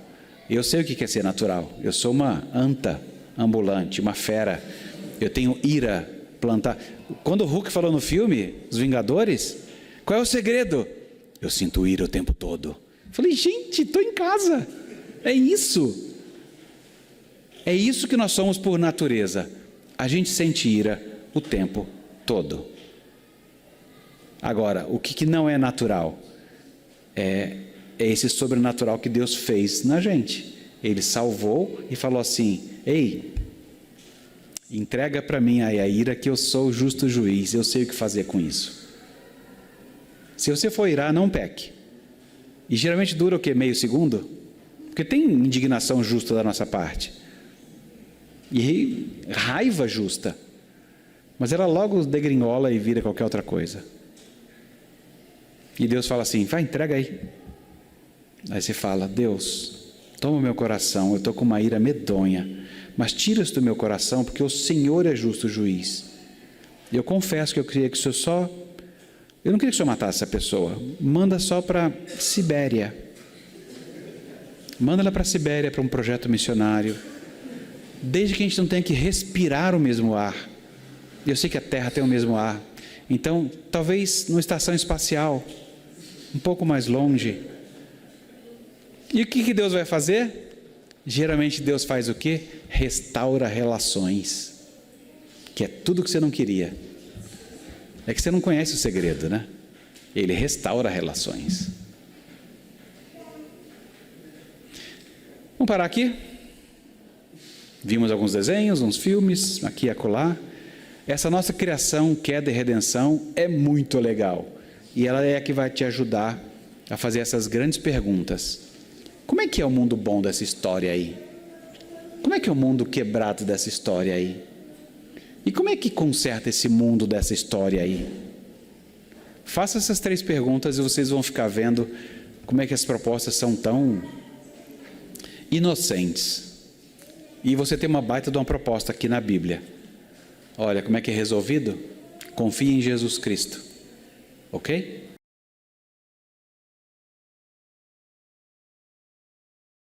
S2: Eu sei o que é ser natural. Eu sou uma anta ambulante, uma fera. Eu tenho ira plantar. Quando o Hulk falou no filme, Os Vingadores, qual é o segredo? Eu sinto ira o tempo todo. Eu falei, gente, estou em casa. É isso. É isso que nós somos por natureza. A gente sente ira o tempo todo. Agora, o que não é natural? É esse sobrenatural que Deus fez na gente. Ele salvou e falou assim, ei, entrega para mim aí a ira, que eu sou o justo juiz, eu sei o que fazer com isso. Se você for irar, não peque. E geralmente dura o quê? Meio segundo? Porque tem indignação justa da nossa parte. E raiva justa. Mas ela logo degringola e vira qualquer outra coisa. E Deus fala assim, vai, entrega aí. Aí você fala, Deus, toma o meu coração, eu estou com uma ira medonha, mas tira isso do meu coração, porque o Senhor é justo juiz. Eu confesso que eu queria que o Senhor só... Eu não queria que o Senhor matasse essa pessoa. Manda só para Sibéria. Manda ela para Sibéria, para um projeto missionário. Desde que a gente não tenha que respirar o mesmo ar. Eu sei que a Terra tem o mesmo ar. Então, talvez numa estação espacial, um pouco mais longe. E o que Deus vai fazer? Geralmente Deus faz o quê? Restaura relações. Que é tudo que você não queria. É que você não conhece o segredo, né? Ele restaura relações. Vamos parar aqui? Vimos alguns desenhos, uns filmes, aqui e acolá. Essa nossa criação, queda e redenção, é muito legal. E ela é a que vai te ajudar a fazer essas grandes perguntas. Como é que é o mundo bom dessa história aí? Como é que é o mundo quebrado dessa história aí? E como é que conserta esse mundo dessa história aí? Faça essas 3 perguntas e vocês vão ficar vendo como é que as propostas são tão inocentes. E você tem uma baita de uma proposta aqui na Bíblia. Olha, como é que é resolvido? Confie em Jesus Cristo. Ok?